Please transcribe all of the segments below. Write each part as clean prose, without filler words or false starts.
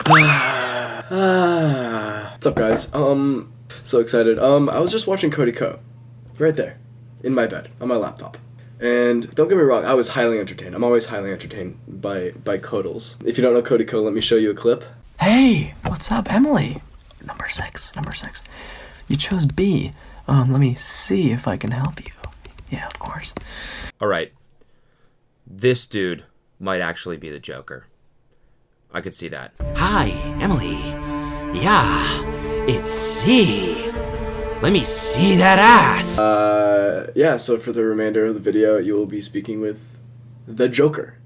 What's up, guys? So excited. I was just watching Cody Co. Right there. In my bed. On my laptop. And don't get me wrong, I was highly entertained. I'm always highly entertained by Codals. If you don't know Cody Co, let me show you a clip. Hey, what's up, Emily? Number six. You chose B. Let me see if I can help you. Yeah, of course. Alright. This dude might actually be the Joker. I could see that. Hi, Emily. Yeah, it's C. Let me see that ass. Yeah, so for the remainder of the video, you will be speaking with the Joker.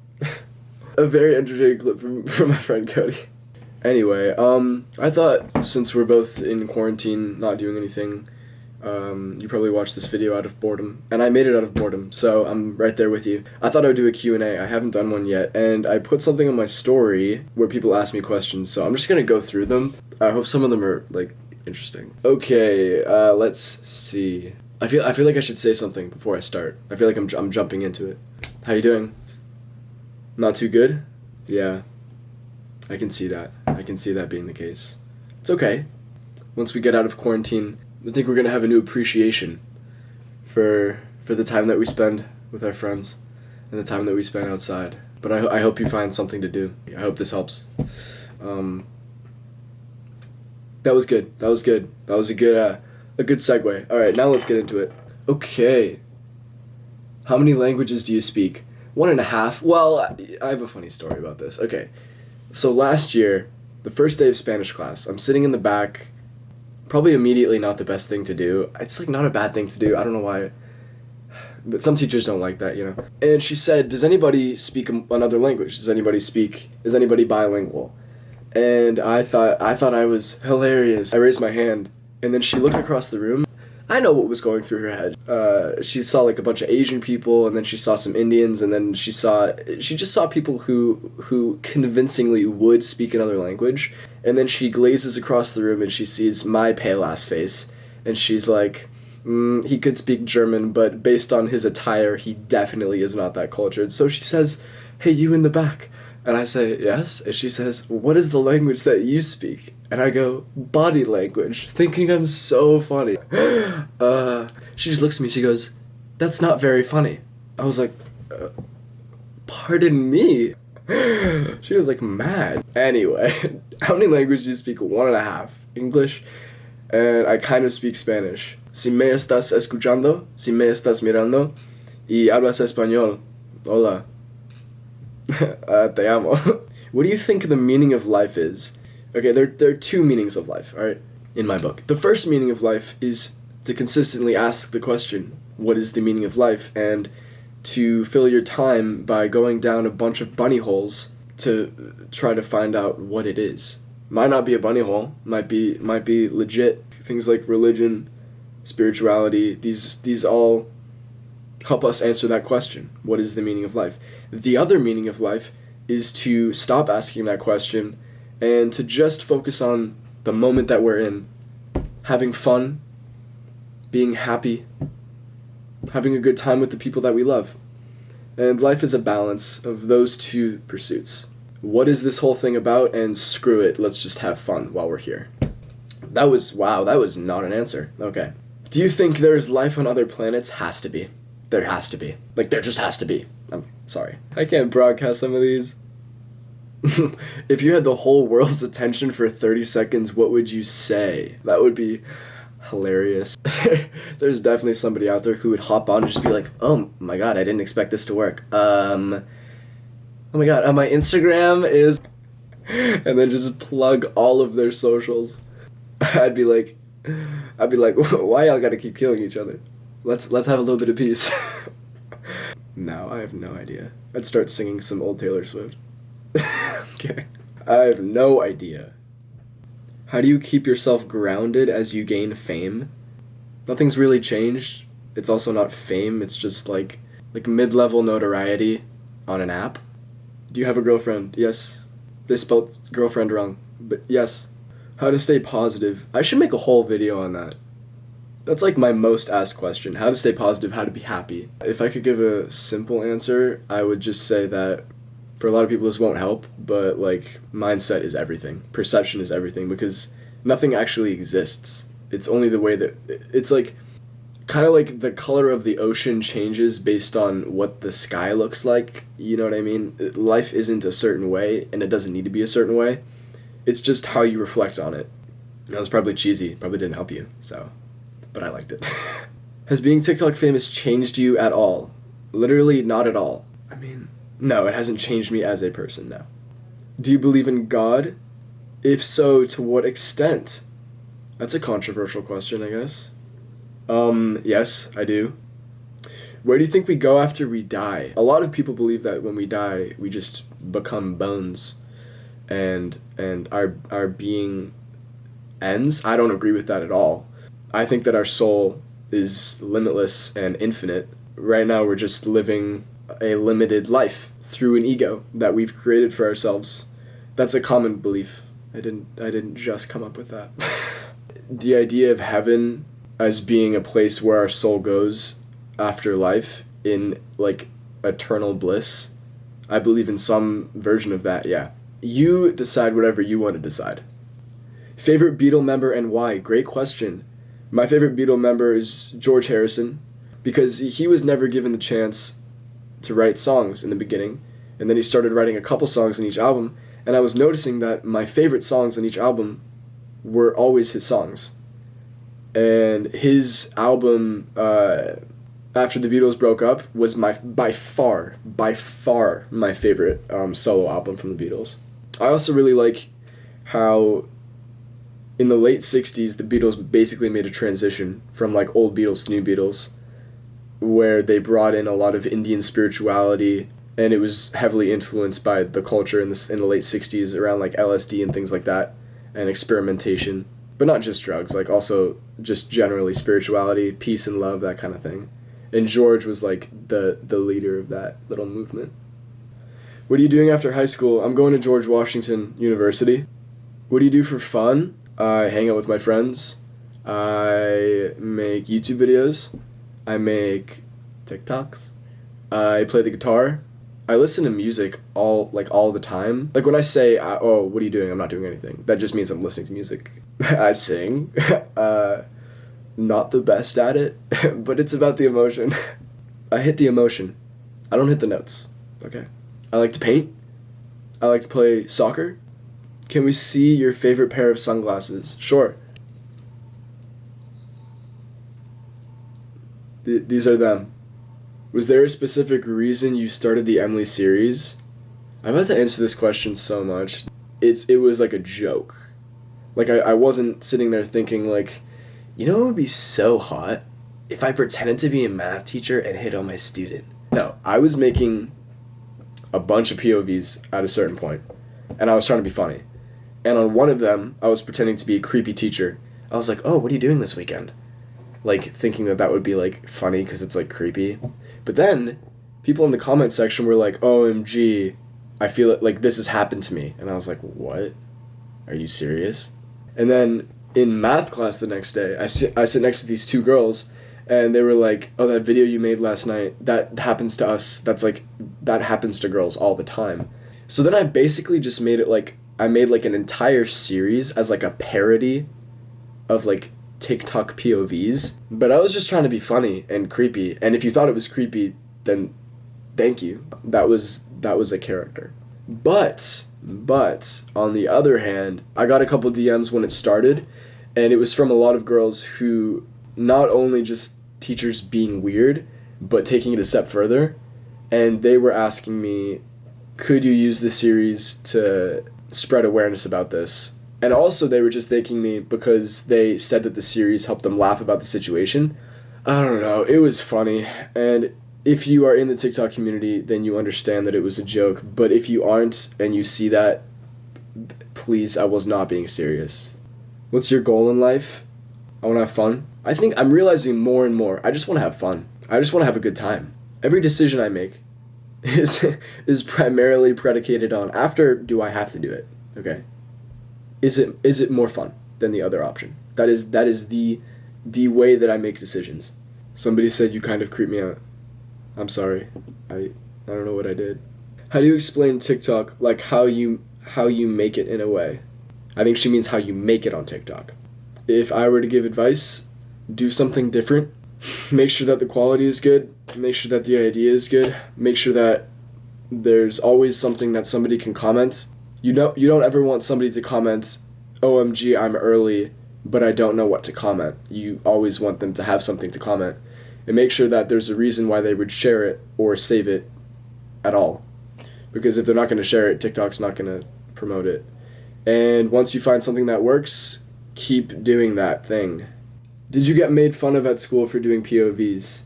A very entertaining clip from my friend Cody. Anyway, I thought since we're both in quarantine, not doing anything, you probably watched this video out of boredom, and I made it out of boredom, so I'm right there with you. I thought I would do a Q&A. I haven't done one yet, and I put something on my story where people ask me questions, so I'm just gonna go through them. I hope some of them are, like, interesting. Okay, let's see. I feel like I should say something before I start. I feel like I'm jumping into it. How you doing? Not too good? Yeah. I can see that. I can see that being the case. It's okay. Once we get out of quarantine, I think we're gonna have a new appreciation for the time that we spend with our friends and the time that we spend outside. But I hope you find something to do. I hope this helps. That was good. That was good. That was a good segue. All right, now let's get into it. Okay. How many languages do you speak? 1.5. Well, I have a funny story about this. Okay. So last year, the first day of Spanish class, I'm sitting in the back. Probably immediately not the best thing to do. It's like not a bad thing to do. I don't know why. But some teachers don't like that, you know. And she said, does anybody speak another language? Is anybody bilingual? And I thought I was hilarious. I raised my hand, and then she looked across the room. I know what was going through her head. She saw like a bunch of Asian people, and then she saw some Indians, and then she just saw people who convincingly would speak another language. And then she glazes across the room and she sees my pale ass face, and she's like, he could speak German, but based on his attire, he definitely is not that cultured. So she says, hey, you in the back. And I say, yes. And she says, what is the language that you speak? And I go, body language, thinking I'm so funny. She just looks at me, she goes, that's not very funny. I was like, pardon me? She was like mad. Anyway, how many languages do you speak? 1.5. English, and I kind of speak Spanish. Si me estás escuchando, si me estás mirando, y hablas español, hola. Te amo. What do you think the meaning of life is? Okay, there are two meanings of life, alright, in my book. The first meaning of life is to consistently ask the question, what is the meaning of life? And to fill your time by going down a bunch of bunny holes to try to find out what it is. Might not be a bunny hole, might be legit. Things like religion, spirituality, these all help us answer that question. What is the meaning of life? The other meaning of life is to stop asking that question and to just focus on the moment that we're in, having fun, being happy, having a good time with the people that we love. And life is a balance of those two pursuits. What is this whole thing about? And screw it, let's just have fun while we're here. That was not an answer. Okay. Do you think there's life on other planets? Has to be. There has to be. Like, there just has to be. I'm sorry. I can't broadcast some of these. If you had the whole world's attention for 30 seconds, what would you say? That would be hilarious. There's definitely somebody out there who would hop on and just be like, oh my god, I didn't expect this to work. Oh my god, my Instagram is... and then just plug all of their socials. I'd be like, why y'all gotta keep killing each other? Let's have a little bit of peace. No, I have no idea. I'd start singing some old Taylor Swift. Okay. I have no idea. How do you keep yourself grounded as you gain fame? Nothing's really changed. It's also not fame, it's just like mid-level notoriety on an app. Do you have a girlfriend? Yes. They spelled girlfriend wrong, but yes. How to stay positive. I should make a whole video on that. That's like my most asked question. How to stay positive, how to be happy. If I could give a simple answer, I would just say that For a lot of people, this won't help, but like mindset is everything. Perception is everything because nothing actually exists. It's only the way that it's like kind of like the color of the ocean changes based on what the sky looks like. You know what I mean? Life isn't a certain way, and it doesn't need to be a certain way. It's just how you reflect on it. That was probably cheesy. Probably didn't help you. So, but I liked it. Has being TikTok famous changed you at all? Literally not at all. I mean, no, it hasn't changed me as a person, no. Do you believe in God? If so, to what extent? That's a controversial question, I guess. Yes, I do. Where do you think we go after we die? A lot of people believe that when we die, we just become bones and our being ends. I don't agree with that at all. I think that our soul is limitless and infinite. Right now, we're just living a limited life through an ego that we've created for ourselves. That's a common belief. I didn't just come up with that. The idea of heaven as being a place where our soul goes after life in like eternal bliss. I believe in some version of that, yeah. You decide whatever you want to decide. Favorite Beatle member and why? Great question. My favorite Beatle member is George Harrison because he was never given the chance to write songs in the beginning, and then he started writing a couple songs in each album, and I was noticing that my favorite songs on each album were always his songs. And his album after the Beatles broke up was by far my favorite solo album from the Beatles. I also really like how in the late 60s the Beatles basically made a transition from like old Beatles to new Beatles, where they brought in a lot of Indian spirituality, and it was heavily influenced by the culture in the late 60s around like LSD and things like that, and experimentation. But not just drugs, like also just generally spirituality, peace and love, that kind of thing. And George was like the leader of that little movement. What are you doing after high school? I'm going to George Washington University. What do you do for fun? I hang out with my friends. I make YouTube videos. I make TikToks. I play the guitar. I listen to music all the time. Like when I say, oh, what are you doing? I'm not doing anything. That just means I'm listening to music. I sing. Not the best at it, but it's about the emotion. I hit the emotion. I don't hit the notes. Okay. I like to paint. I like to play soccer. Can we see your favorite pair of sunglasses? Sure. These are them. Was there a specific reason you started the Emily series? I'm about to answer this question so much. It was like a joke. Like I wasn't sitting there thinking like, you know what would be so hot? If I pretended to be a math teacher and hit on my student. No, I was making a bunch of POVs at a certain point, and I was trying to be funny. And on one of them, I was pretending to be a creepy teacher. I was like, oh, what are you doing this weekend? Like, thinking that would be, like, funny because it's, like, creepy. But then, people in the comment section were like, OMG, I feel it, like, this has happened to me. And I was like, what? Are you serious? And then, in math class the next day, I sit next to these two girls, and they were like, oh, that video you made last night, that happens to us. That's, like, that happens to girls all the time. So then I basically just made it, like, I made, like, an entire series as, like, a parody of, like, TikTok POVs. But I was just trying to be funny and creepy. And if you thought it was creepy, then thank you. That was a character. But, on the other hand, I got a couple DMs when it started, and it was from a lot of girls who not only just teachers being weird, but taking it a step further. And they were asking me, could you use the series to spread awareness about this? And also they were just thanking me because they said that the series helped them laugh about the situation. I don't know, it was funny. And if you are in the TikTok community, then you understand that it was a joke. But if you aren't and you see that, please, I was not being serious. What's your goal in life? I want to have fun. I think I'm realizing more and more, I just want to have fun. I just want to have a good time. Every decision I make is primarily predicated on, after do I have to do it? Okay. Is it more fun than the other option? That is the way that I make decisions. Somebody said you kind of creep me out. I'm sorry. I don't know what I did. How do you explain TikTok? Like how you make it in a way. I think she means how you make it on TikTok. If I were to give advice, do something different. Make sure that the quality is good. Make sure that the idea is good. Make sure that there's always something that somebody can comment. You don't ever want somebody to comment, OMG, I'm early, but I don't know what to comment. You always want them to have something to comment. And make sure that there's a reason why they would share it or save it at all. Because if they're not going to share it, TikTok's not going to promote it. And once you find something that works, keep doing that thing. Did you get made fun of at school for doing POVs?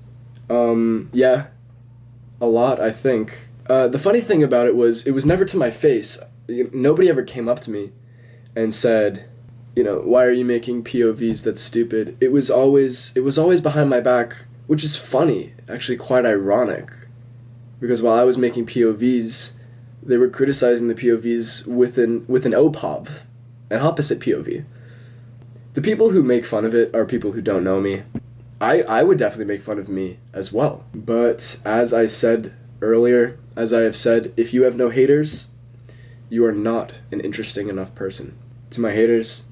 Yeah. A lot, I think. The funny thing about it was never to my face. Nobody ever came up to me and said, why are you making POVs? That's stupid. It was always behind my back, which is funny, actually quite ironic. Because while I was making POVs, they were criticizing the POVs with an OPOV, an opposite POV. The people who make fun of it are people who don't know me. I would definitely make fun of me as well. But as I said earlier, as I have said, if you have no haters, you are not an interesting enough person. To my haters,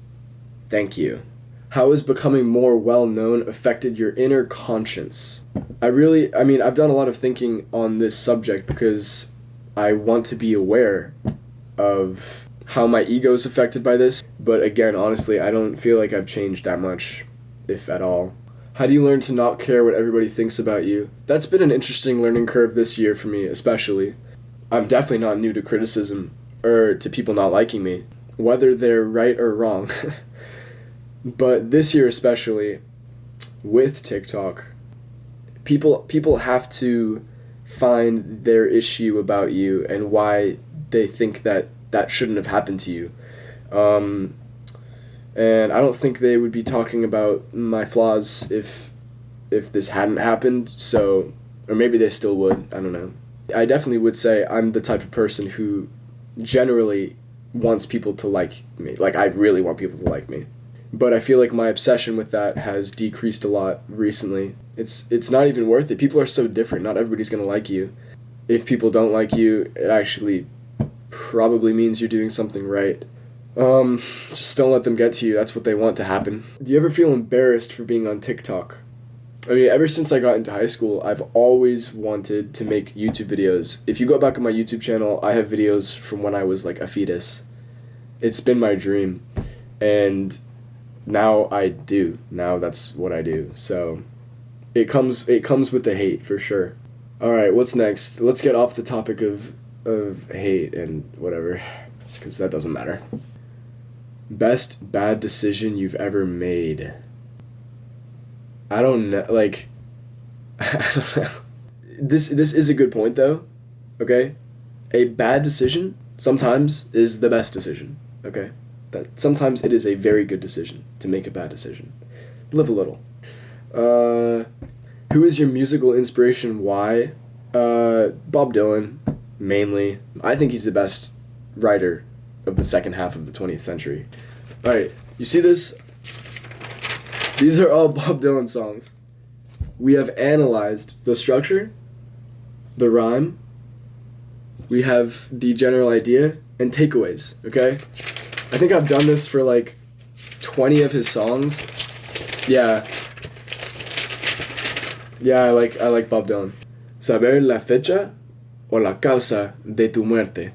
thank you. How has becoming more well-known affected your inner conscience? I've done a lot of thinking on this subject because I want to be aware of how my ego is affected by this. But again, honestly, I don't feel like I've changed that much, if at all. How do you learn to not care what everybody thinks about you? That's been an interesting learning curve this year for me, especially. I'm definitely not new to criticism, or to people not liking me, whether they're right or wrong. But this year especially, with TikTok, people have to find their issue about you and why they think that shouldn't have happened to you. And I don't think they would be talking about my flaws if this hadn't happened, so, or maybe they still would, I don't know. I definitely would say I'm the type of person who generally wants people to like me. Like, I really want people to like me. But I feel like my obsession with that has decreased a lot recently. It's not even worth it. People are so different. Not everybody's gonna like you. If people don't like you, it actually probably means you're doing something right. Just don't let them get to you. That's what they want to happen. Do you ever feel embarrassed for being on TikTok? I mean, ever since I got into high school, I've always wanted to make YouTube videos. If you go back on my YouTube channel, I have videos from when I was like a fetus. It's been my dream. And now I do. Now that's what I do. So it comes with the hate for sure. All right, what's next? Let's get off the topic of hate and whatever, because that doesn't matter. Best bad decision you've ever made. I don't know, like, I don't know. This is a good point though, okay? A bad decision sometimes is the best decision, okay? That sometimes it is a very good decision to make a bad decision. Live a little. Who is your musical inspiration? Why? Bob Dylan, mainly. I think he's the best writer of the second half of the 20th century. Alright, you see this? These are all Bob Dylan songs. We have analyzed the structure, the rhyme, we have the general idea, and takeaways, okay? I think I've done this for like 20 of his songs. Yeah. Yeah, I like Bob Dylan. Saber la fecha o la causa de tu muerte.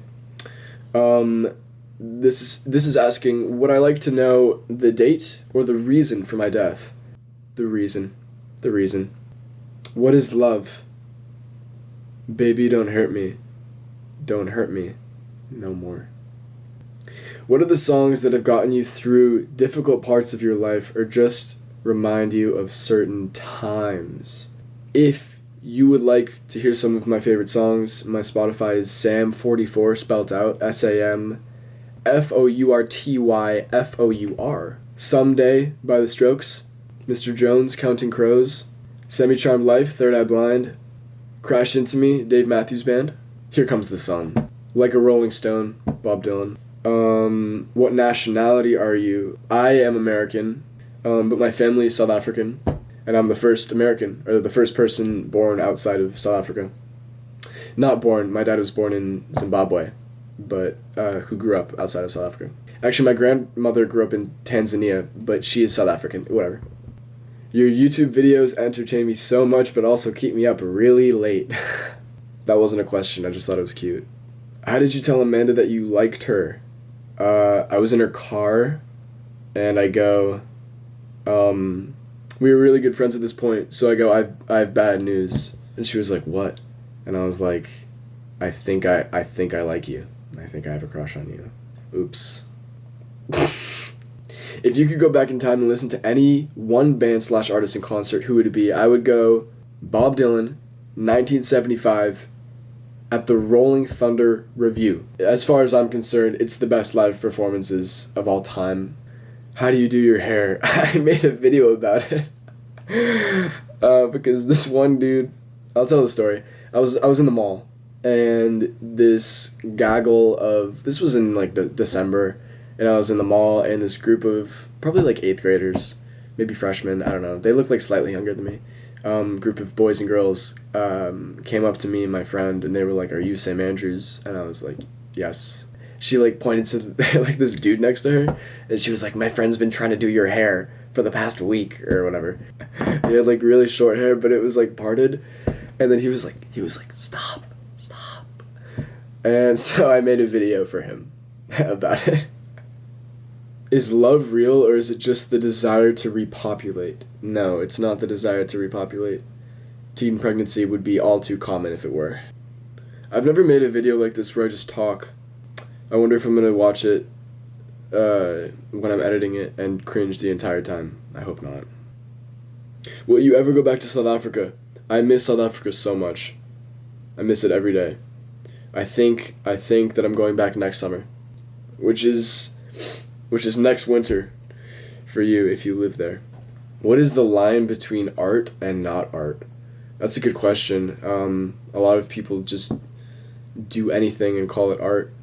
This is asking, would I like to know the date or the reason for my death? The reason. What is love? Baby, don't hurt me. Don't hurt me no more. What are the songs that have gotten you through difficult parts of your life or just remind you of certain times? If you would like to hear some of my favorite songs, my Spotify is Sam44, spelled out SAMFOURTYFOUR. Someday by The Strokes, Mr. Jones, Counting Crows, Semi-Charmed Life, Third Eye Blind, Crash Into Me, Dave Matthews Band. Here Comes the Sun. Like a Rolling Stone, Bob Dylan. What nationality are you? I am American, but my family is South African, and I'm the first American, or the first person born outside of South Africa. Not born. My dad was born in Zimbabwe, but who grew up outside of South Africa. Actually, my grandmother grew up in Tanzania, but she is South African. Whatever. Your YouTube videos entertain me so much, but also keep me up really late. That wasn't a question. I just thought it was cute. How did you tell Amanda that you liked her? I was in her car, and I go, we were really good friends at this point, so I go, I have bad news. And she was like, what? And I was like, I think I like you. I think I have a crush on you. Oops. If you could go back in time and listen to any one band / artist in concert, who would it be? I would go Bob Dylan, 1975, at the Rolling Thunder Review. As far as I'm concerned, it's the best live performances of all time. How do you do your hair? I made a video about it. Because this one dude, I'll tell the story. I was in the mall, and this gaggle of, this was in like December, and I was in the mall, and this group of probably like 8th graders, maybe freshmen, I don't know, they look like slightly younger than me, group of boys and girls came up to me and my friend, and they were like, are you Sam Andrews? And I was like, yes. She like pointed to like this dude next to her, and she was like, my friend's been trying to do your hair for the past week or whatever. He had like really short hair, but it was like parted, and then he was like stop. And so I made a video for him about it. Is love real, or is it just the desire to repopulate? No, it's not the desire to repopulate. Teen pregnancy would be all too common if it were. I've never made a video like this where I just talk. I wonder if I'm going to watch it when I'm editing it and cringe the entire time. I hope not. Will you ever go back to South Africa? I miss South Africa so much. I miss it every day. I think that I'm going back next summer, which is next winter for you if you live there. What is the line between art and not art? That's a good question. A lot of people just do anything and call it art.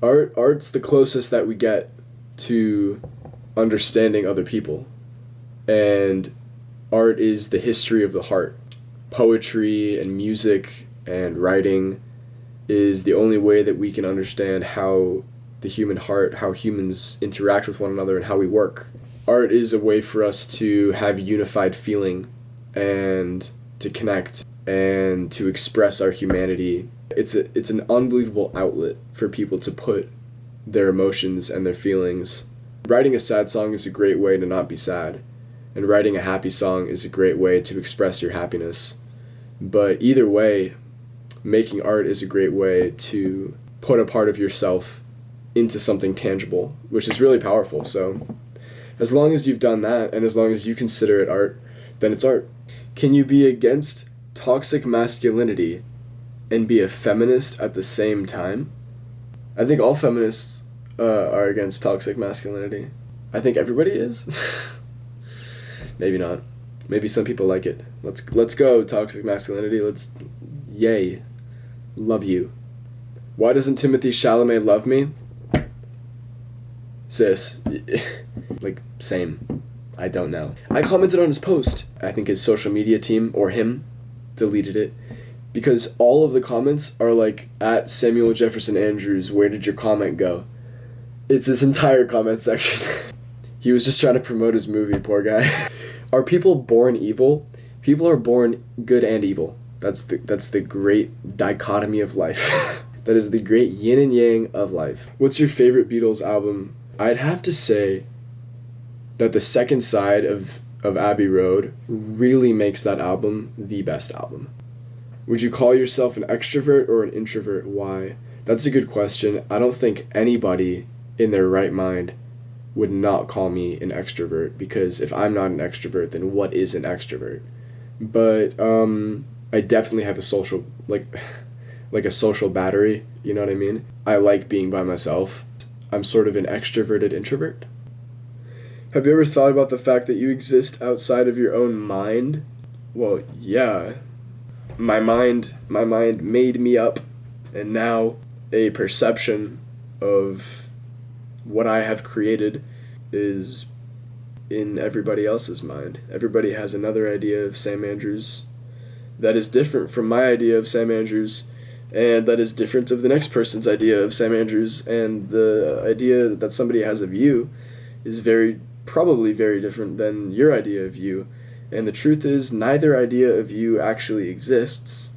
Art's the closest that we get to understanding other people. And art is the history of the heart. Poetry and music and writing is the only way that we can understand how the human heart, how humans interact with one another, and how we work. Art is a way for us to have unified feeling and to connect and to express our humanity. It's an unbelievable outlet for people to put their emotions and their feelings. Writing a sad song is a great way to not be sad, and writing a happy song is a great way to express your happiness. But either way, making art is a great way to put a part of yourself into something tangible, which is really powerful. So as long as you've done that, and as long as you consider it art, then it's art. Can you be against toxic masculinity and be a feminist at the same time? I think all feminists are against toxic masculinity. I think everybody is. Maybe not. Maybe some people like it. Let's go, toxic masculinity. Yay. Love you. Why doesn't Timothée Chalamet love me? Sis. Like, same. I don't know. I commented on his post. I think his social media team, or him, deleted it. Because all of the comments are like, at Samuel Jefferson Andrews, where did your comment go? It's his entire comment section. He was just trying to promote his movie, poor guy. Are people born evil? People are born good and evil. That's the great dichotomy of life. That is the great yin and yang of life. What's your favorite Beatles album? I'd have to say that the second side of Abbey Road really makes that album the best album. Would you call yourself an extrovert or an introvert? Why? That's a good question. I don't think anybody in their right mind would not call me an extrovert, because if I'm not an extrovert, then what is an extrovert? But I definitely have a social, like a social battery, you know what I mean? I like being by myself. I'm sort of an extroverted introvert. Have you ever thought about the fact that you exist outside of your own mind? Well, yeah. My mind made me up, and now a perception of what I have created is in everybody else's mind. Everybody has another idea of Sam Andrews that is different from my idea of Sam Andrews, And that is different of the next person's idea of Sam Andrews, and the idea that somebody has of you is probably very different than your idea of you. And the truth is, neither idea of you actually exists.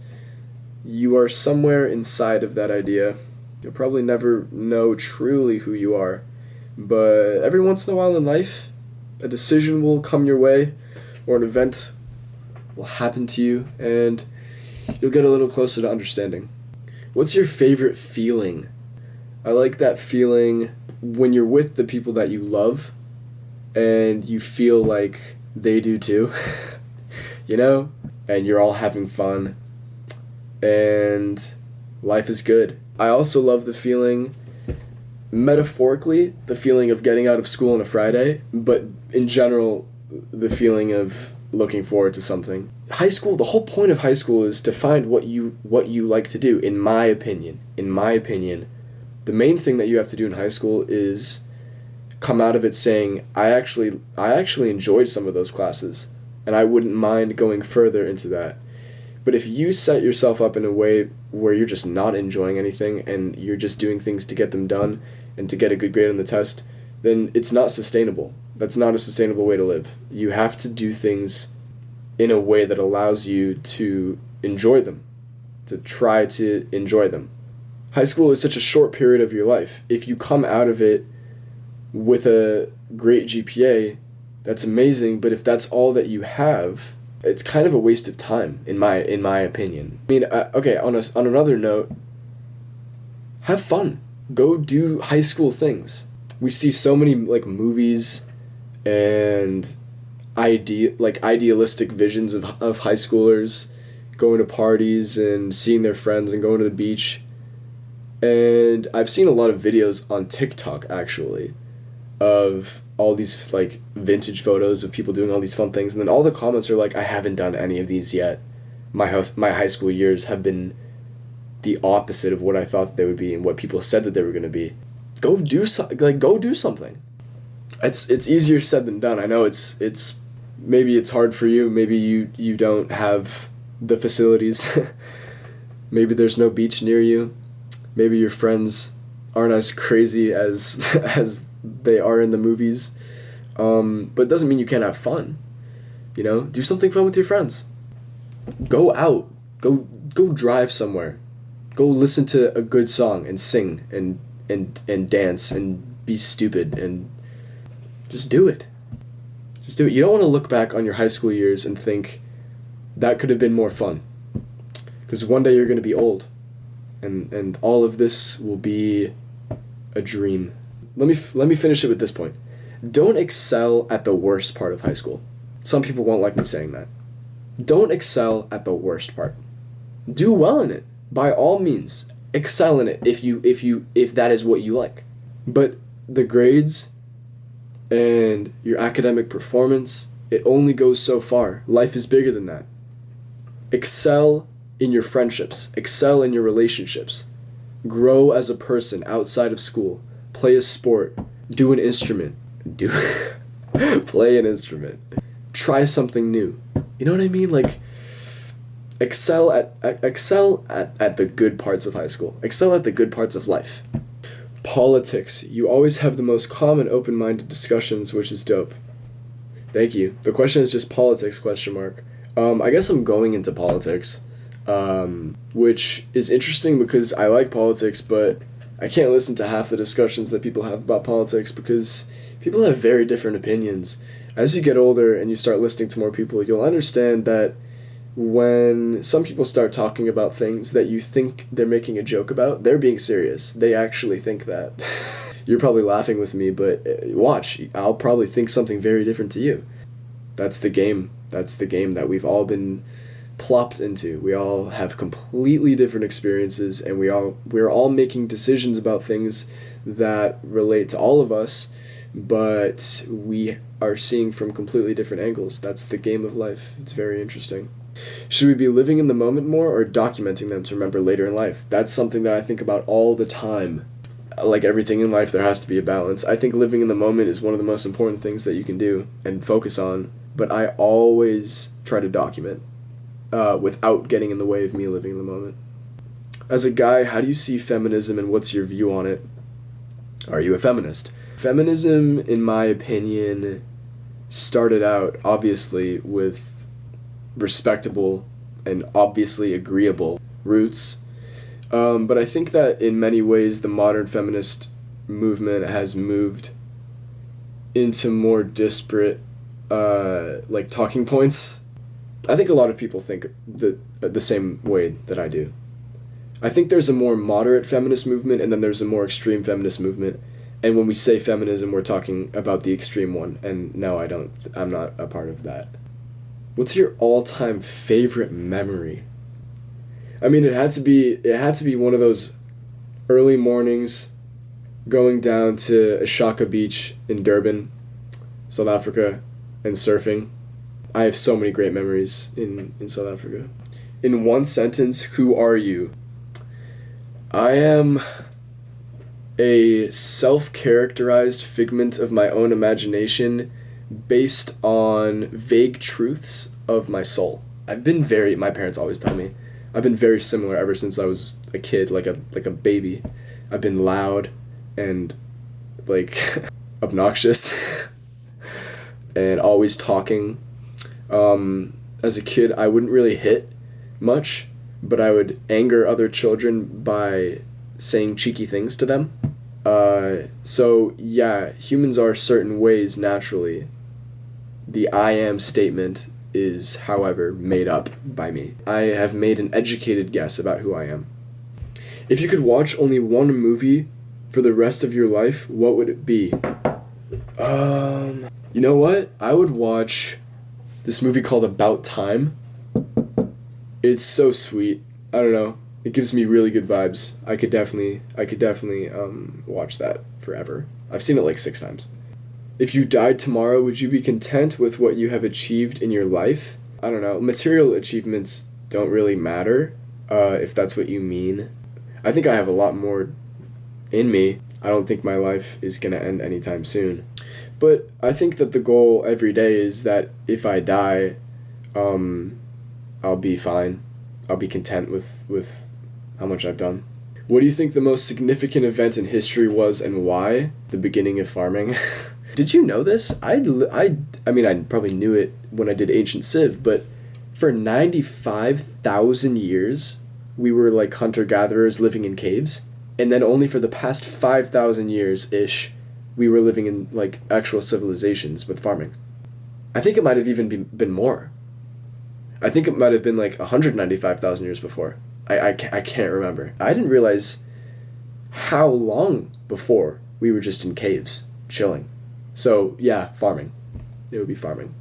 You are somewhere inside of that idea. You'll probably never know truly who you are. But every once in a while in life, a decision will come your way, or an event will happen to you, and you'll get a little closer to understanding. What's your favorite feeling? I like that feeling when you're with the people that you love, and you feel like they do too, you know? And you're all having fun, and life is good. I also love the feeling, metaphorically, the feeling of getting out of school on a Friday, but in general, the feeling of looking forward to something. High school, the whole point of high school is to find what you like to do, in my opinion. In my opinion, the main thing that you have to do in high school is come out of it saying, I actually enjoyed some of those classes, and I wouldn't mind going further into that. But if you set yourself up in a way where you're just not enjoying anything and you're just doing things to get them done and to get a good grade on the test, then it's not sustainable. That's not a sustainable way to live. You have to do things in a way that allows you to enjoy them, to try to enjoy them. High school is such a short period of your life. If you come out of it with a great GPA, that's amazing, but if that's all that you have, it's kind of a waste of time, in my opinion. I mean, okay, on another note, have fun. Go do high school things. We see so many movies and idealistic visions of high schoolers going to parties and seeing their friends and going to the beach. And I've seen a lot of videos on TikTok, actually, of all these vintage photos of people doing all these fun things, and then all the comments are like, I haven't done any of these yet. My high school years have been the opposite of what I thought that they would be and what people said that they were going to be. Go do something. It's easier said than done. I know it's maybe it's hard for you. Maybe you don't have the facilities. Maybe there's no beach near you. Maybe your friends aren't as crazy as they are in the movies. But it doesn't mean you can't have fun. You know, do something fun with your friends. Go out. Go drive somewhere. Go listen to a good song and sing and dance and be stupid and just do it. Just do it. You don't want to look back on your high school years and think that could have been more fun. Because one day you're going to be old. And all of this will be a dream. Let me finish it with this point. Don't excel at the worst part of high school. Some people won't like me saying that. Don't excel at the worst part. Do well in it. By all means, excel in it if that is what you like. But the grades and your academic performance, it only goes so far. Life is bigger than that. Excel in your friendships. Excel in your relationships. Grow as a person outside of school. Play a sport. Do an instrument. Play an instrument. Try something new. You know what I mean? Excel at the good parts of high school. Excel at the good parts of life. Politics. You always have the most calm and open-minded discussions, which is dope. Thank you. The question is just politics, ? I guess I'm going into politics, which is interesting because I like politics, but I can't listen to half the discussions that people have about politics because people have very different opinions. As you get older and you start listening to more people, you'll understand that when some people start talking about things that you think they're making a joke about, they're being serious. They actually think that. You're probably laughing with me, but watch. I'll probably think something very different to you. That's the game. That's the game that we've all been plopped into. We all have completely different experiences, and we're all making decisions about things that relate to all of us, but we are seeing from completely different angles. That's the game of life. It's very interesting. Should we be living in the moment more or documenting them to remember later in life? That's something that I think about all the time. Like everything in life, there has to be a balance. I think living in the moment is one of the most important things that you can do and focus on, but I always try to document without getting in the way of me living in the moment. As a guy, how do you see feminism and what's your view on it? Are you a feminist? Feminism, in my opinion, started out obviously with respectable and obviously agreeable roots. But I think that in many ways the modern feminist movement has moved into more disparate like talking points. I think a lot of people think the same way that I do. I think there's a more moderate feminist movement and then there's a more extreme feminist movement. And when we say feminism, we're talking about the extreme one. And no, I'm not a part of that. What's your all-time favorite memory? I mean, it had to be one of those early mornings going down to Ashaka Beach in Durban, South Africa, and surfing. I have so many great memories in South Africa. In one sentence, who are you? I am a self-characterized figment of my own imagination based on vague truths of my soul. My parents always tell me, I've been very similar ever since I was a kid, like a baby. I've been loud and like obnoxious and always talking. As a kid, I wouldn't really hit much, but I would anger other children by saying cheeky things to them. So yeah, humans are certain ways naturally. The I am statement is, however, made up by me. I have made an educated guess about who I am. If you could watch only one movie for the rest of your life, what would it be? You know what? I would watch this movie called About Time. It's so sweet. I don't know. It gives me really good vibes. I could definitely watch that forever. I've seen it like 6 times. If you died tomorrow, would you be content with what you have achieved in your life? I don't know. Material achievements don't really matter, if that's what you mean. I think I have a lot more in me. I don't think my life is going to end anytime soon. But I think that the goal every day is that if I die, I'll be fine. I'll be content with how much I've done. What do you think the most significant event in history was and why? The beginning of farming. Did you know this? I mean, I probably knew it when I did Ancient Civ, but for 95,000 years, we were like hunter-gatherers living in caves. And then only for the past 5,000 years-ish, we were living in like actual civilizations with farming. I think it might have even been more. I think it might have been like 195,000 years before. I can't remember. I didn't realize how long before we were just in caves, chilling. So, yeah, farming. It would be farming.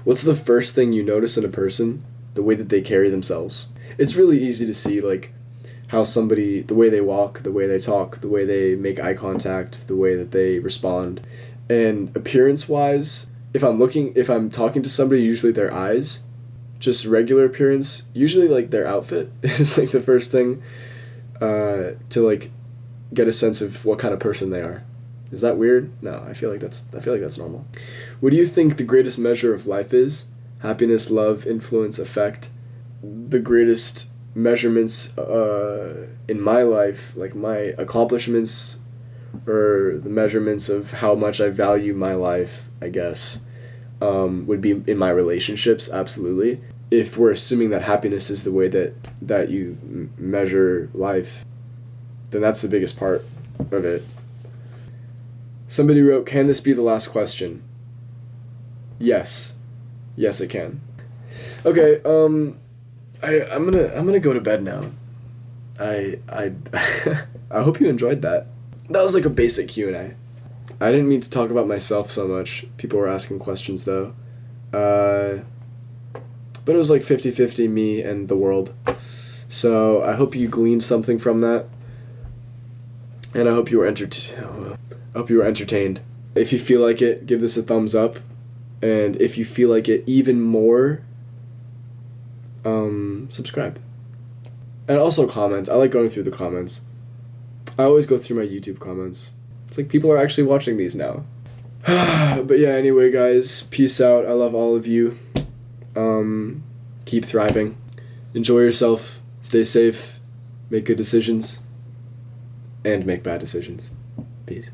What's the first thing you notice in a person? The way that they carry themselves. It's really easy to see, like, how somebody, the way they walk, the way they talk, the way they make eye contact, the way that they respond. And appearance-wise, if I'm talking to somebody, usually their eyes. Just regular appearance, usually like their outfit is like the first thing to like get a sense of what kind of person they are. Is that weird? No, I feel like that's normal. What do you think the greatest measure of life is? Happiness, love, influence, effect. The greatest measurements in my life, like my accomplishments or the measurements of how much I value my life, I guess, would be in my relationships, absolutely. If we're assuming that happiness is the way that you measure life, then that's the biggest part of it. Somebody wrote, "Can this be the last question?" Yes. Yes, it can. Okay, I'm gonna go to bed now. I I hope you enjoyed that. That was like a basic Q&A. I didn't mean to talk about myself so much. People were asking questions though. But it was like 50-50 me and the world. So I hope you gleaned something from that. And I hope you were entertained. If you feel like it, give this a thumbs up. And if you feel like it even more, subscribe. And also comment. I like going through the comments. I always go through my YouTube comments. It's like people are actually watching these now. But yeah, anyway, guys, peace out. I love all of you. Keep thriving. Enjoy yourself. Stay safe. make good decisions, and make bad decisions. Peace.